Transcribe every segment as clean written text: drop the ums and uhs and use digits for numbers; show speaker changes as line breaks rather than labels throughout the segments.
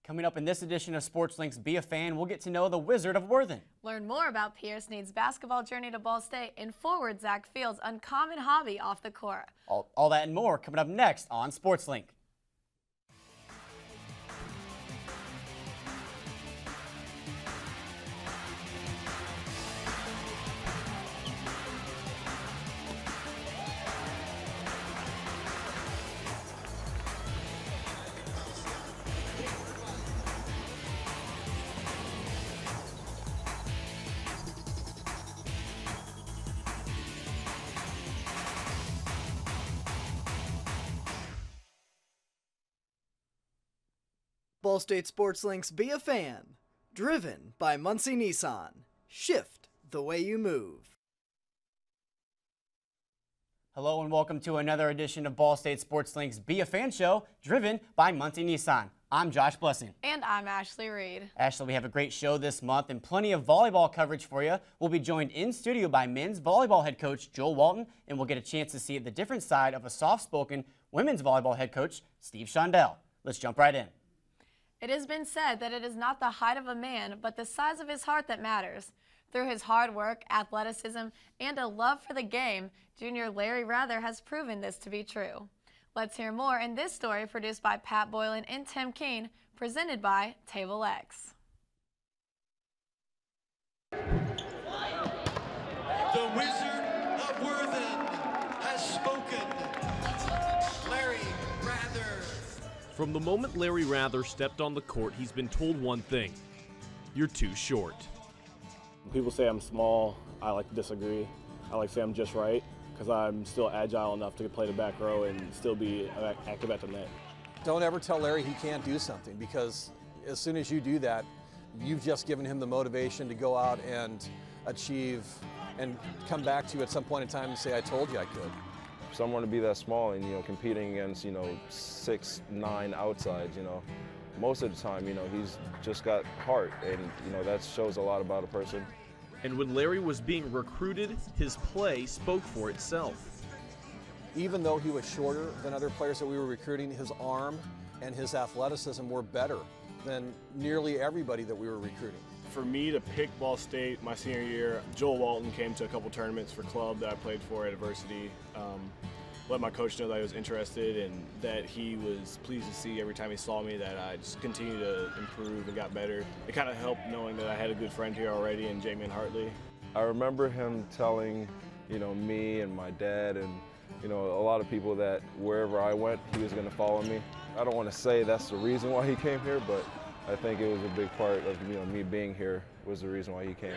Coming up in this edition of Sports Links Be a Fan, we'll get to know the Wizard of Worthen.
Learn more about Pierre Snead's basketball journey to Ball State and forward Zach Fields' uncommon hobby off the court.
All that and more coming up next on Sports Link.
Ball State Sports Links Be a Fan. Driven by Muncie Nissan. Shift the way you move.
Hello and welcome to another edition of Ball State Sports Links Be a Fan show, driven by Muncie Nissan. I'm Josh Blessing.
And I'm Ashley Reed.
Ashley, we have a great show this month and plenty of volleyball coverage for you. We'll be joined in studio by men's volleyball head coach Joel Walton, and we'll get a chance to see the different side of a soft-spoken women's volleyball head coach Steve Shondell. Let's jump right in.
It has been said that it is not the height of a man, but the size of his heart that matters. Through his hard work, athleticism, and a love for the game, junior Larry Rather has proven this to be true. Let's hear more in this story produced by Pat Boylan and Tim Keene, presented by Table X.
The Wizard of Worthen has spoken. Larry Rather.
From the moment Larry Rather stepped on the court, he's been told one thing: you're too short.
People say I'm small. I like to disagree. I like to say I'm just right because I'm still agile enough to play the back row and still be active at the net.
Don't ever tell Larry he can't do something, because as soon as you do that, you've just given him the motivation to go out and achieve and come back to you at some point in time and say, I told you I could.
For someone to be that small and, competing against, 6'9" outsides, most of the time, he's just got heart, and, that shows a lot about a person.
And when Larry was being recruited, his play spoke for itself.
Even though he was shorter than other players that we were recruiting, his arm and his athleticism were better than nearly everybody that we were recruiting.
For me to pick Ball State my senior year, Joel Walton came to a couple tournaments for club that I played for at adversity. Let my coach know that I was interested and that he was pleased to see every time he saw me that I just continued to improve and got better. It kind of helped knowing that I had a good friend here already in Jamie and Hartley.
I remember him telling, me and my dad and, a lot of people that wherever I went, he was going to follow me. I don't want to say that's the reason why he came here, but I think it was a big part of, me being here was the reason why he came.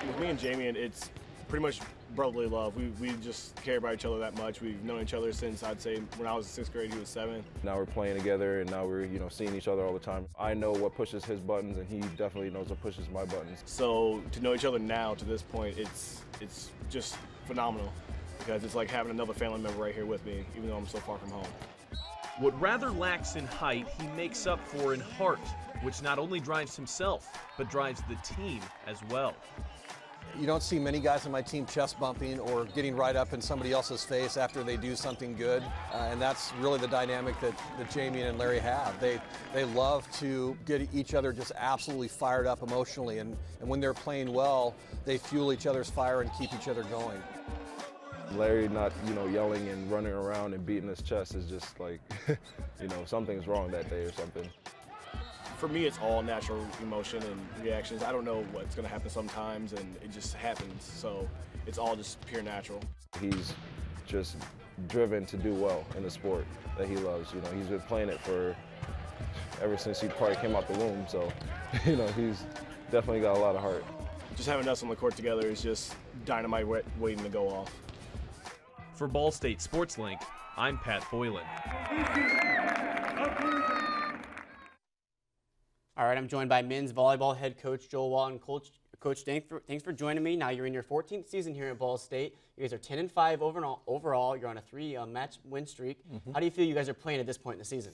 With me and Jamie, it's pretty much brotherly love. We just care about each other that much. We've known each other since, I'd say, when I was in 6th grade, he was 7. Now we're playing together, and now we're, seeing each other all the time. I know what pushes his buttons, and he definitely knows what pushes my buttons. So to know each other now, to this point, it's just phenomenal, because it's like having another family member right here with me, even though I'm so far from home.
What Rather lacks in height, he makes up for in heart, which not only drives himself, but drives the team as well.
You don't see many guys on my team chest bumping or getting right up in somebody else's face after they do something good, and that's really the dynamic that Jamie and Larry have. They love to get each other just absolutely fired up emotionally, and when they're playing well, they fuel each other's fire and keep each other going.
Larry not, yelling and running around and beating his chest is just like, something's wrong that day or something.
For me, it's all natural emotion and reactions. I don't know what's going to happen sometimes, and it just happens. So it's all just pure natural. He's just driven to do well in the sport that he loves. He's been playing it ever since he probably came out the womb. So, he's definitely got a lot of heart. Just having us on the court together is just dynamite waiting to go off.
For Ball State Sports Link, I'm Pat Boylan.
All right, I'm joined by men's volleyball head coach Joel Walton. Coach, thanks for joining me. Now you're in your 14th season here at Ball State. You guys are 10-5 overall. You're on a 3-match win streak. How do you feel you guys are playing at this point in the season?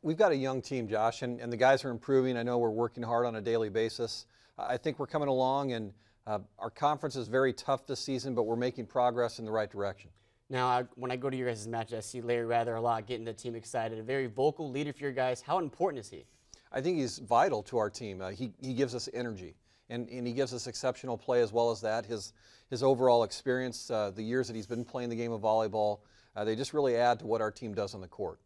We've got a young team, Josh, and the guys are improving. I know we're working hard on a daily basis. I think we're coming along, and our conference is very tough this season, but we're making progress in the right direction.
Now, when I go to your guys' matches, I see Larry Rather a lot, getting the team excited. A very vocal leader for your guys. How important is he?
I think he's vital to our team. He gives us energy, and he gives us exceptional play as well as that. His overall experience, the years that he's been playing the game of volleyball, they just really add to what our team does on the court.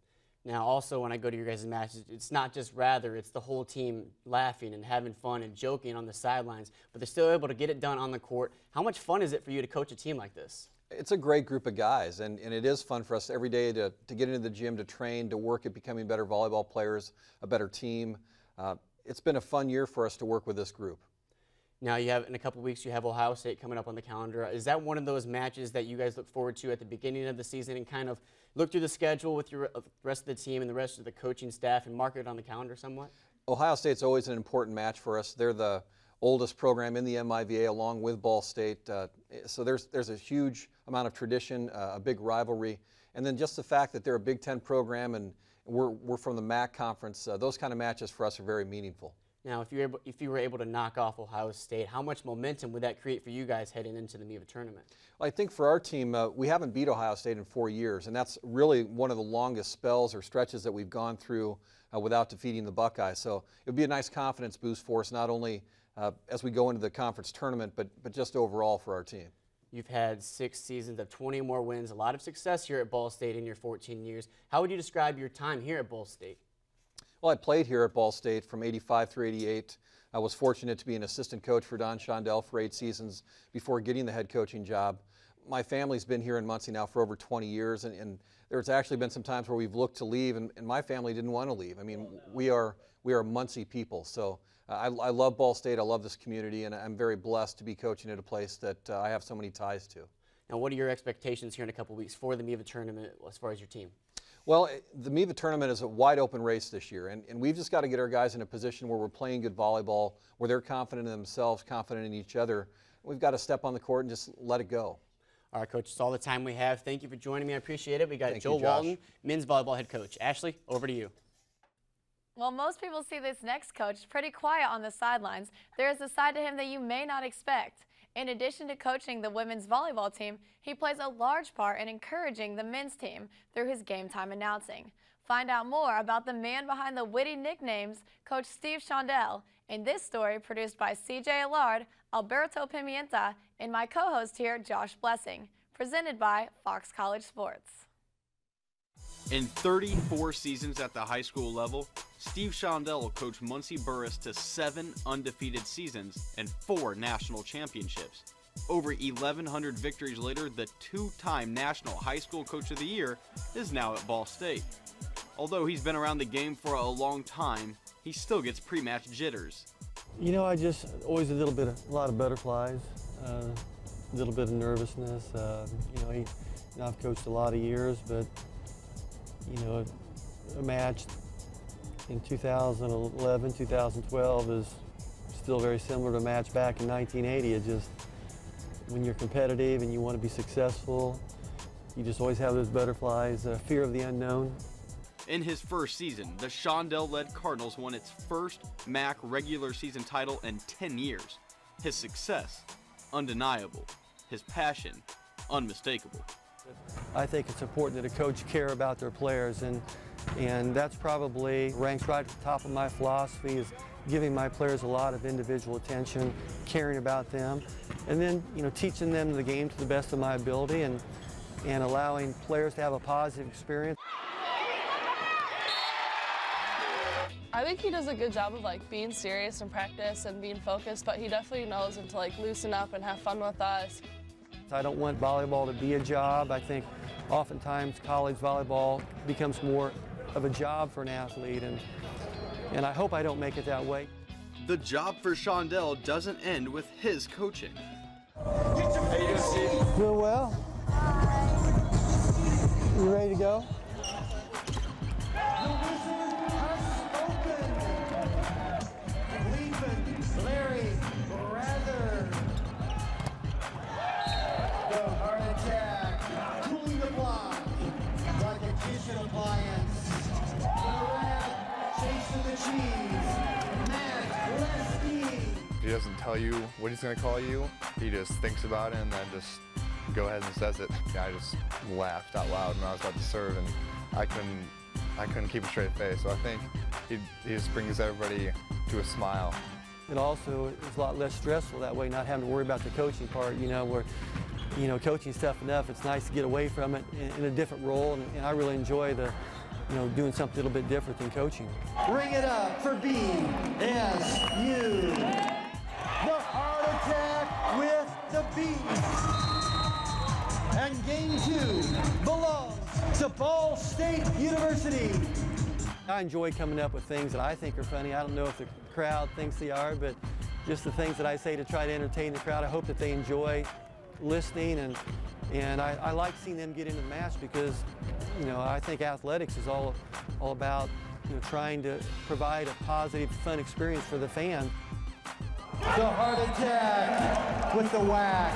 Now, also, when I go to your guys' matches, it's not just Rather, it's the whole team laughing and having fun and joking on the sidelines, but they're still able to get it done on the court. How much fun is it for you to coach a team like this?
It's a great group of guys, and it is fun for us every day to get into the gym, to train, to work at becoming better volleyball players, a better team. It's been a fun year for us to work with this group.
Now, in a couple of weeks, you have Ohio State coming up on the calendar. Is that one of those matches that you guys look forward to at the beginning of the season and kind of look through the schedule with your rest of the team and the rest of the coaching staff and mark it on the calendar somewhat?
Ohio State's always an important match for us. They're the oldest program in the MIVA along with Ball State. So there's a huge amount of tradition, a big rivalry. And then just the fact that they're a Big Ten program and we're from the MAC conference, those kind of matches for us are very meaningful.
Now, if you were able to knock off Ohio State, how much momentum would that create for you guys heading into the MIVA tournament? Well,
I think for our team, we haven't beat Ohio State in 4 years, and that's really one of the longest spells or stretches that we've gone through without defeating the Buckeyes. So it would be a nice confidence boost for us, not only as we go into the conference tournament, but just overall for our team.
You've had 6 seasons of 20 more wins, a lot of success here at Ball State in your 14 years. How would you describe your time here at Ball State?
Well, I played here at Ball State from '85 through '88. I was fortunate to be an assistant coach for Don Shondell for 8 seasons before getting the head coaching job. My family's been here in Muncie now for over 20 years, and there's actually been some times where we've looked to leave, and my family didn't want to leave. I mean, we are Muncie people, so I love Ball State. I love this community, and I'm very blessed to be coaching at a place that I have so many ties to.
Now, what are your expectations here in a couple weeks for the MIVA tournament as far as your team?
Well, the MIVA tournament is a wide open race this year, and we've just got to get our guys in a position where we're playing good volleyball, where they're confident in themselves, confident in each other. We've got to step on the court and just let it go.
All right, Coach, it's all the time we have. Thank you for joining me. I appreciate it. We got
Thank
Joe
you, Josh.
Walton, men's volleyball head coach. Ashley, over to you.
Well, most people see this next coach pretty quiet on the sidelines. There is a side to him that you may not expect. In addition to coaching the women's volleyball team, he plays a large part in encouraging the men's team through his game time announcing. Find out more about the man behind the witty nicknames, Coach Steve Shondell, in this story produced by CJ Allard, Alberto Pimienta, and my co-host here, Josh Blessing, presented by Fox College Sports.
In 34 seasons at the high school level, Steve Shondell coached Muncie Burris to 7 undefeated seasons and 4 national championships. Over 1,100 victories later, the 2-time National High School Coach of the Year is now at Ball State. Although he's been around the game for a long time, he still gets pre-match jitters.
You know, I just always a lot of butterflies, a little bit of nervousness. I've coached a lot of years, but a match in 2011, 2012 is still very similar to a match back in 1980. It just, when you're competitive and you want to be successful, you just always have those butterflies, fear of the unknown.
In his first season, the Shondell-led Cardinals won its first MAC regular season title in 10 years. His success, undeniable. His passion, unmistakable.
I think it's important that a coach care about their players, and that's probably ranks right at the top of my philosophy, is giving my players a lot of individual attention, caring about them, and then teaching them the game to the best of my ability, and allowing players to have a positive experience.
I think he does a good job of being serious in practice and being focused, but he definitely knows when to loosen up and have fun with us.
I don't want volleyball to be a job. I think oftentimes college volleyball becomes more of a job for an athlete, and I hope I don't make it that way.
The job for Shondell doesn't end with his coaching.
How you doing, Steve? Doing well. You ready to go?
Larry Rather. The heart attack. Cooling the block. Like a kitchen appliance. Chasing the cheese. Matt Lesky.
He doesn't tell you what he's going to call you. He just thinks about it and then just go ahead and says it. I just laughed out loud when I was about to serve, and I couldn't keep a straight face. So I think he just brings everybody to a smile.
It also is a lot less stressful that way, not having to worry about the coaching part, where, coaching's tough enough. It's nice to get away from it in a different role, and I really enjoy doing something a little bit different than coaching.
Bring it up for BSU. The Heart Attack with the Beast. And game 2 belongs to Ball State University.
I enjoy coming up with things that I think are funny. I don't know if the crowd thinks they are, but just the things that I say to try to entertain the crowd. I hope that they enjoy listening, and I like seeing them get into the match because, I think athletics is all about, trying to provide a positive, fun experience for the fan.
The Heart Attack with the whack.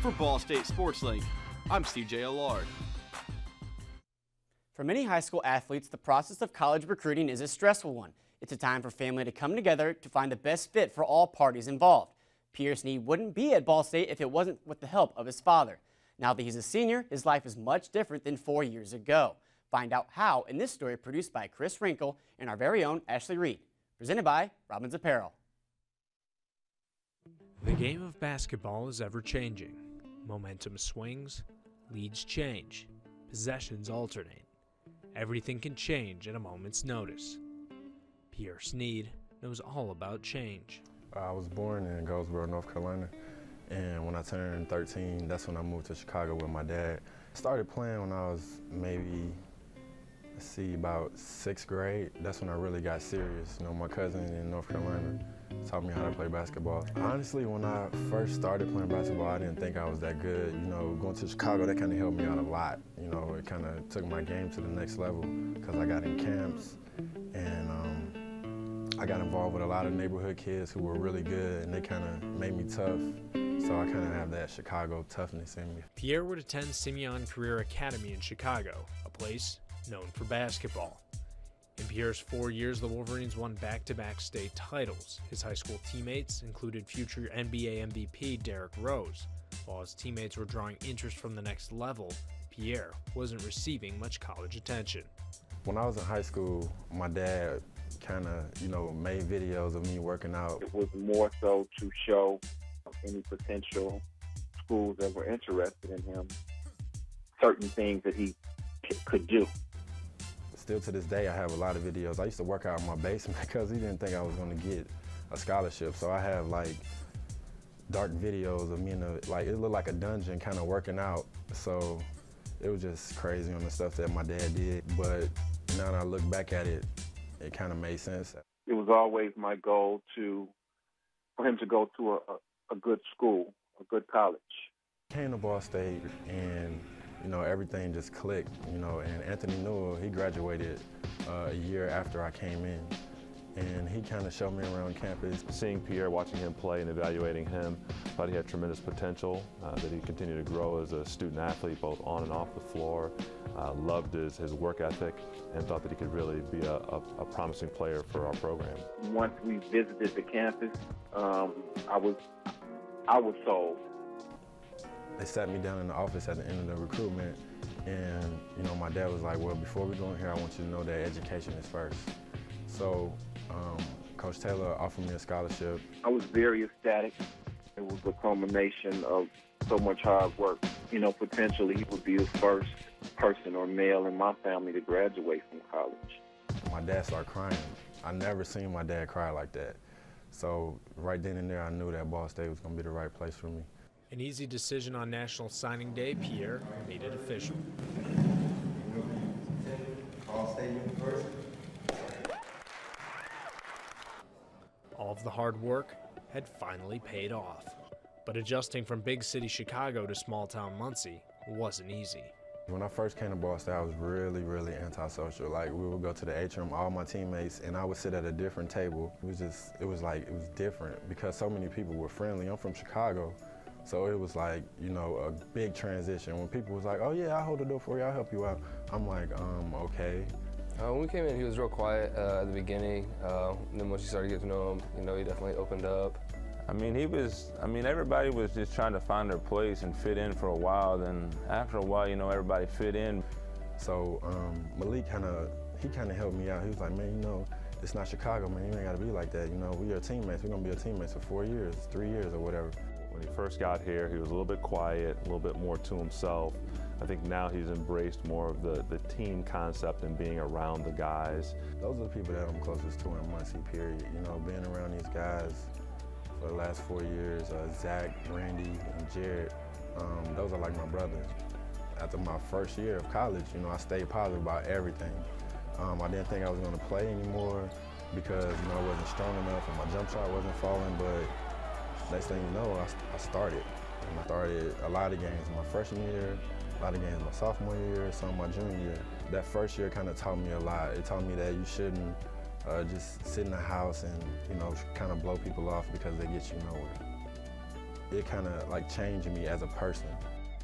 For Ball State Sports Link, I'm CJ Allard.
For many high school athletes, the process of college recruiting is a stressful one. It's a time for family to come together to find the best fit for all parties involved. Pierre Sneed wouldn't be at Ball State if it wasn't with the help of his father. Now that he's a senior, his life is much different than 4 years ago. Find out how in this story produced by Chris Wrinkle and our very own Ashley Reed. Presented by Robbins Apparel.
The game of basketball is ever-changing. Momentum swings, leads change, possessions alternate. Everything can change at a moment's notice. Pierre Sneed knows all about change.
I was born in Goldsboro, North Carolina, and when I turned 13, that's when I moved to Chicago with my dad. Started playing when I was maybe, about 6th grade. That's when I really got serious. My cousin in North Carolina taught me how to play basketball. Honestly, when I first started playing basketball, I didn't think I was that good. Going to Chicago, that kind of helped me out a lot. It kind of took my game to the next level because I got in camps, and I got involved with a lot of neighborhood kids who were really good, and they kind of made me tough. So I kind of have that Chicago toughness in me.
Pierre would attend Simeon Career Academy in Chicago, a place known for basketball. In Pierre's 4 years, the Wolverines won back-to-back state titles. His high school teammates included future NBA MVP Derrick Rose. While his teammates were drawing interest from the next level, Pierre wasn't receiving much college attention.
When I was in high school, my dad kind of, made videos of me working out.
It was more so to show any potential schools that were interested in him certain things that he could do.
Still to this day, I have a lot of videos. I used to work out in my basement because he didn't think I was going to get a scholarship. So I have dark videos of me it looked like a dungeon kind of working out. So it was just crazy on the stuff that my dad did. But now that I look back at it, it kind of made sense.
It was always my goal for him to go to a good school, a good college.
Came to Ball State and everything just clicked, and Anthony Newell, he graduated a year after I came in, and he kind of showed me around campus.
Seeing Pierre, watching him play and evaluating him, thought he had tremendous potential, that he continued to grow as a student athlete, both on and off the floor, loved his work ethic, and thought that he could really be a promising player for our program.
Once we visited the campus, I was sold.
They sat me down in the office at the end of the recruitment, and my dad was like, well, before we go in here, I want you to know that education is first. So Coach Taylor offered me a scholarship.
I was very ecstatic. It was a culmination of so much hard work. Potentially he would be the first person or male in my family to graduate from college.
My dad started crying. I never seen my dad cry like that. So right then and there, I knew that Ball State was going to be the right place for me.
An easy decision on National Signing Day, Pierre made it official.
Ball State University.
All of the hard work had finally paid off. But adjusting from big city Chicago to small town Muncie wasn't easy.
When I first came to Ball State, I was really, really antisocial. We would go to the atrium, all my teammates, and I would sit at a different table. It was different because so many people were friendly. I'm from Chicago. So it was a big transition. When people was like, oh yeah, I'll hold the door for you, I'll help you out. I'm like, okay.
When we came in, he was real quiet at the beginning. Then once you started getting to know him, he definitely opened up.
I mean, everybody was just trying to find their place and fit in for a while. Then after a while, you know, everybody fit in.
So Malik he kind of helped me out. He was like, man, you know, it's not Chicago, man. You ain't got to be like that. You know, we are teammates. We're going to be teammates for 4 years, 3 years or whatever.
When he first got here, he was a little bit quiet, a little bit more to himself. I think now he's embraced more of the team concept and being around the guys.
Those are the people that I'm closest to in Muncie, period. You know, being around these guys for the last 4 years, Zach, Randy, and Jared, those are like my brothers. After my first year of college, you know, I stayed positive about everything. I didn't think I was going to play anymore because, you know, I wasn't strong enough and my jump shot wasn't falling, but next thing you know, I started. And I started a lot of games my freshman year, a lot of games my sophomore year, some my junior year. That first year kind of taught me a lot. It taught me that you shouldn't just sit in the house and, you know, kind of blow people off because they get you nowhere. It kind of like changed me as a person.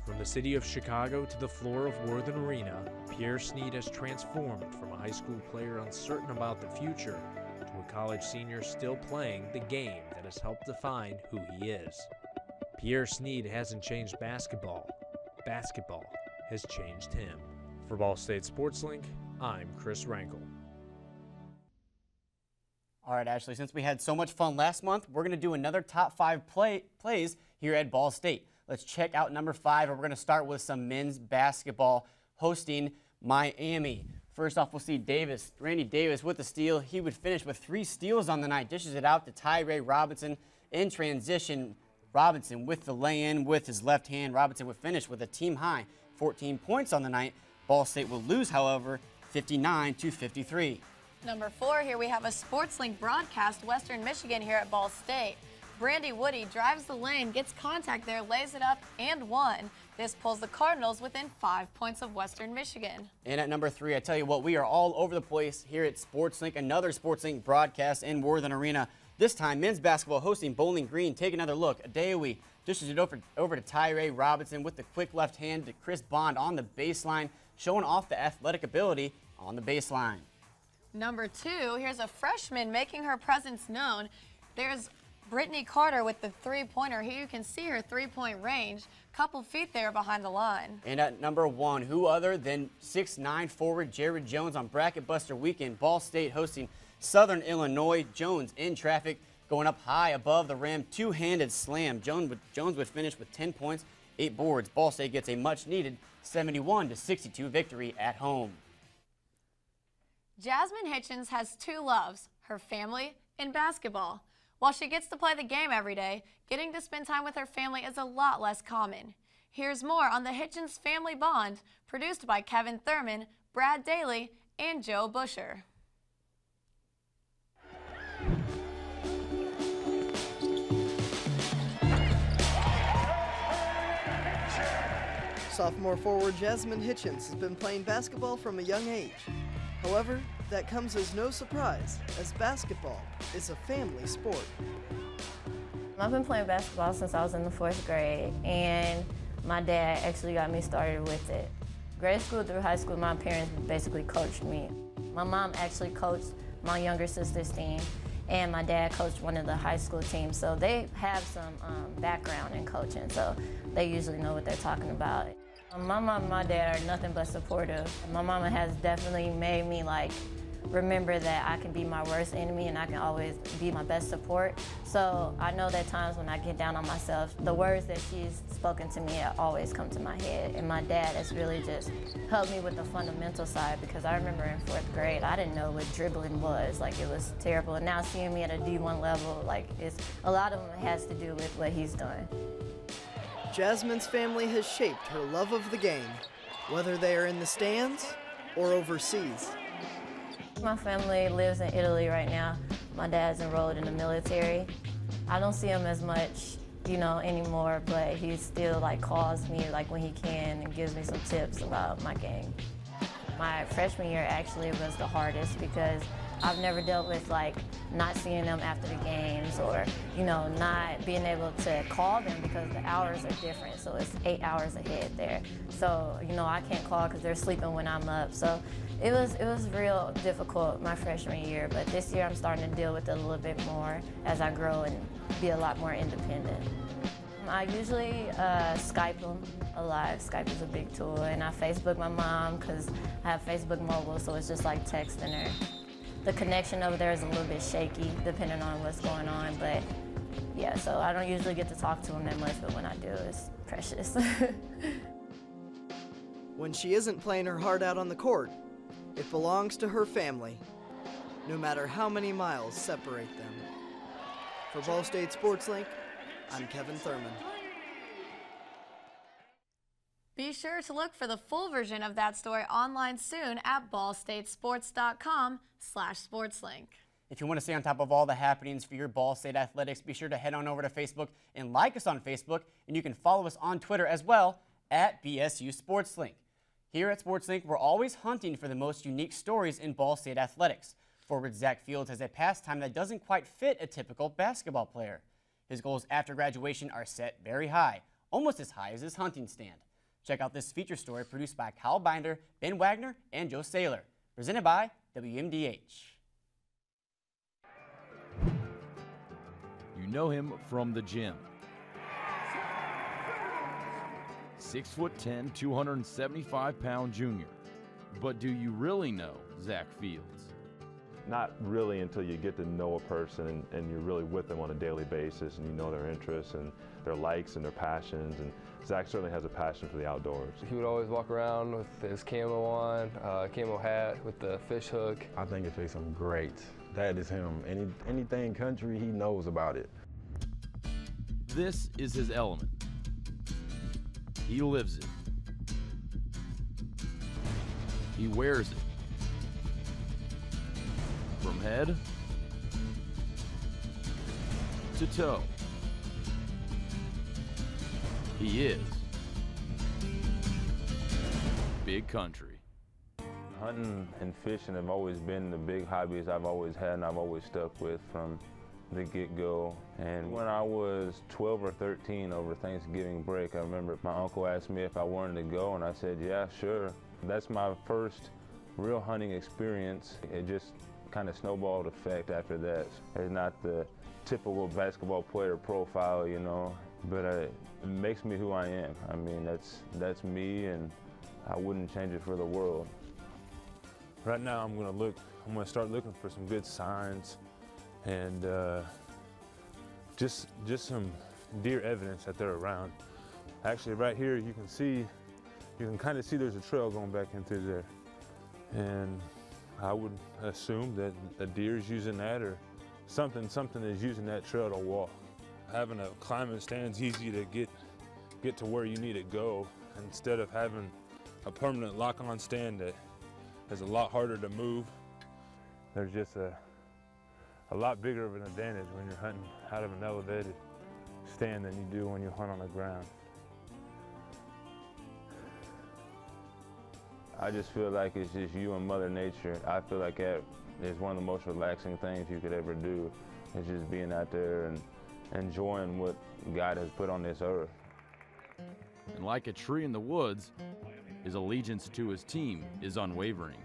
From the city of Chicago to the floor of Worthen Arena, Pierre Sneed has transformed from a high school player uncertain about the future to a college senior still playing the game that has helped define who he is. Pierre Sneed hasn't changed basketball. Basketball has changed him. For Ball State Sports Link, I'm Chris Rankel.
All right, Ashley, since we had so much fun last month, we're going to do another top 5 plays here at Ball State. Let's check out number 5, and we're going to start with some men's basketball hosting Miami. First off, we'll see Randy Davis with the steal. He would finish with 3 steals on the night, dishes it out to Tyree Robinson in transition. Robinson with the lay-in with his left hand. Robinson would finish with a team-high 14 points on the night. Ball State will lose, however, 59-53.
Number 4, here we have a SportsLink broadcast, Western Michigan here at Ball State. Brandy Woody drives the lane, gets contact there, lays it up, and one. This pulls the Cardinals within 5 points of Western Michigan.
And at number 3, I tell you what, we are all over the place here at SportsLink, another SportsLink broadcast in Worthen Arena. This time, men's basketball hosting Bowling Green. Take another look. Adeoye dishes it over to Tyree Robinson with the quick left hand to Chris Bond on the baseline, showing off the athletic ability on the baseline.
Number 2, here's a freshman making her presence known. There's Brittany Carter with the three-pointer. Here you can see her three-point range, couple feet there behind the line.
And at number 1, who other than 6'9" forward Jared Jones on Bracket Buster Weekend. Ball State hosting Southern Illinois. Jones in traffic, going up high above the rim, two-handed slam. Jones would finish with 10 points, 8 boards. Ball State gets a much-needed 71-62 victory at home.
Jasmine Hitchens has 2 loves, her family and basketball. While she gets to play the game every day, getting to spend time with her family is a lot less common. Here's more on the Hitchens family bond, produced by Kevin Thurman, Brad Daly, and Joe Busher.
Sophomore forward Jasmine Hitchens has been playing basketball from a young age. However, that comes as no surprise, as basketball is a family sport.
I've been playing basketball since I was in the 4th grade, and my dad actually got me started with it. Grade school through high school, my parents basically coached me. My mom actually coached my younger sister's team, and my dad coached one of the high school teams, so they have some background in coaching, so they usually know what they're talking about. My mom and my dad are nothing but supportive. My mama has definitely made me remember that I can be my worst enemy and I can always be my best support. So I know that times when I get down on myself, the words that she's spoken to me always come to my head. And my dad has really just helped me with the fundamental side, because I remember in 4th grade, I didn't know what dribbling was. It was terrible. And now seeing me at a D1 level, a lot of it has to do with what he's done.
Jasmine's family has shaped her love of the game, whether they are in the stands or overseas.
My family lives in Italy right now. My dad's enrolled in the military. I don't see him as much, anymore, but he still calls me when he can and gives me some tips about my game. My freshman year actually was the hardest, because I've never dealt with not seeing them after the games, or not being able to call them because the hours are different. So it's 8 hours ahead there. So I can't call because they're sleeping when I'm up. So It was real difficult my freshman year, but this year I'm starting to deal with it a little bit more as I grow and be a lot more independent. I usually Skype them a lot. Skype is a big tool, and I Facebook my mom because I have Facebook mobile, so it's just like texting her. The connection over there is a little bit shaky depending on what's going on, but yeah, so I don't usually get to talk to them that much, but when I do, it's precious.
When she isn't playing her heart out on the court, it belongs to her family, no matter how many miles separate them. For Ball State Sports Link, I'm Kevin Thurman.
Be sure to look for the full version of that story online soon at ballstatesports.com/sportslink.
If you want to stay on top of all the happenings for your Ball State athletics, be sure to head on over to Facebook and like us on Facebook, and you can follow us on Twitter as well at BSU SportsLink. Here at SportsLink, we're always hunting for the most unique stories in Ball State athletics. Forward Zach Fields has a pastime that doesn't quite fit a typical basketball player. His goals after graduation are set very high, almost as high as his hunting stand. Check out this feature story produced by Kyle Binder, Ben Wagner, and Joe Saylor, presented by WMDH.
You know him from the gym. 6'10", 275-pound junior. But do you really know Zach Fields?
Not really until you get to know a person and you're really with them on a daily basis and you know their interests and their likes and their passions. And Zach certainly has a passion for the outdoors.
He would always walk around with his camo on, camo hat with the fish hook.
I think it fits him great. That is him. Anything country, he knows about it.
This is his element. He lives it. He wears it. From head to toe. He is big country.
Hunting and fishing have always been the big hobbies I've always had and I've always stuck with from the get-go. And when I was 12 or 13 over Thanksgiving break, I remember my uncle asked me if I wanted to go, and I said, yeah, sure. That's my first real hunting experience. It just kind of snowballed effect after that. It's not the typical basketball player profile, you know, but it makes me who I am. I mean, that's me, and I wouldn't change it for the world.
Right now, I'm going to start looking for some good signs and just some deer evidence that they're around. Actually, right here, you can kind of see there's a trail going back in through there. And I would assume that a deer is using that, or something is using that trail to walk. Having a climbing stand's easy to get to where you need to go, instead of having a permanent lock-on stand that is a lot harder to move. There's just a lot bigger of an advantage when you're hunting out of an elevated stand than you do when you hunt on the ground.
I just feel like it's just you and Mother Nature. I feel like that is one of the most relaxing things you could ever do, is just being out there and enjoying what God has put on this earth.
And like a tree in the woods, his allegiance to his team is unwavering.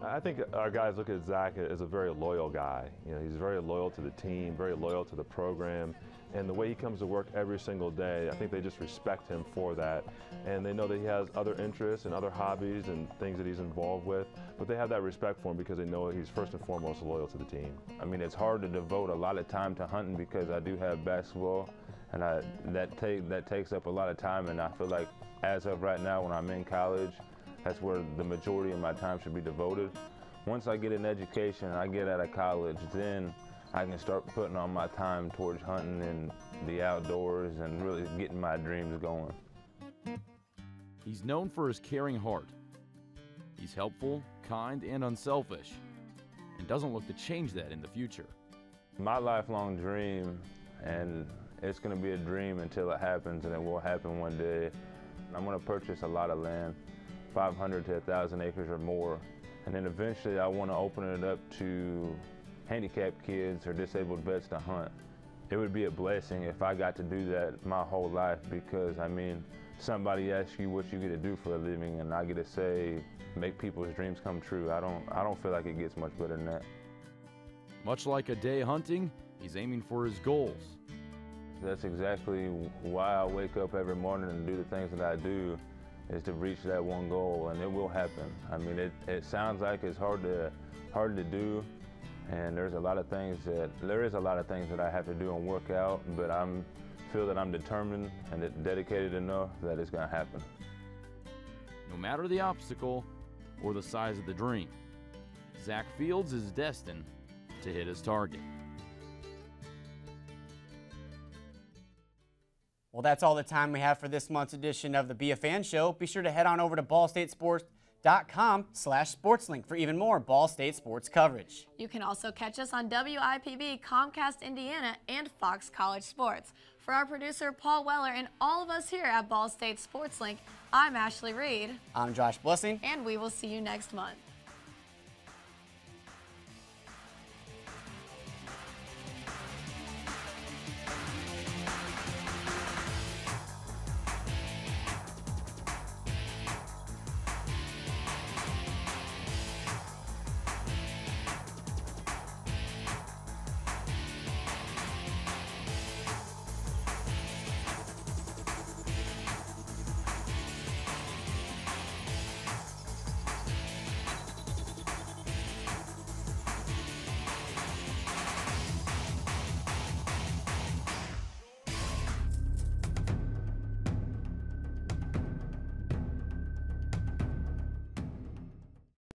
I think our guys look at Zach as a very loyal guy. You know, he's very loyal to the team, very loyal to the program, and the way he comes to work every single day, I think they just respect him for that. And they know that he has other interests and other hobbies and things that he's involved with, but they have that respect for him because they know he's first and foremost loyal to the team. I mean, it's hard to devote a lot of time to hunting because I do have basketball, and that takes up a lot of time, and I feel like as of right now when I'm in college, that's where the majority of my time should be devoted. Once I get an education and I get out of college, then I can start putting on my time towards hunting and the outdoors and really getting my dreams going.
He's known for his caring heart. He's helpful, kind, and unselfish, and doesn't look to change that in the future.
My lifelong dream, and it's going to be a dream until it happens, and it will happen one day. I'm going to purchase a lot of land, 500 to 1,000 acres or more, and then eventually I want to open it up to handicapped kids or disabled vets to hunt. It would be a blessing if I got to do that my whole life, because I mean,
somebody asks you what you get to do for a living, and I get to say, make people's dreams come true. I don't feel like it gets much better than that.
Much like a day hunting, he's aiming for his goals.
That's exactly why I wake up every morning and do the things that I do, is to reach that one goal, and it will happen. I mean, it sounds like it's hard to do, and there is a lot of things that I have to do and work out, but I feel that I'm determined and dedicated enough that it's going to happen.
No matter the obstacle or the size of the dream, Zach Fields is destined to hit his target.
Well, that's all the time we have for this month's edition of the Be a Fan Show. Be sure to head on over to ballstatesports.com/sportslink for even more Ball State sports coverage.
You can also catch us on WIPB, Comcast Indiana, and Fox College Sports. For our producer, Paul Weller, and all of us here at Ball State Sports Link, I'm Ashley Reed.
I'm Josh Blessing.
And we will see you next month.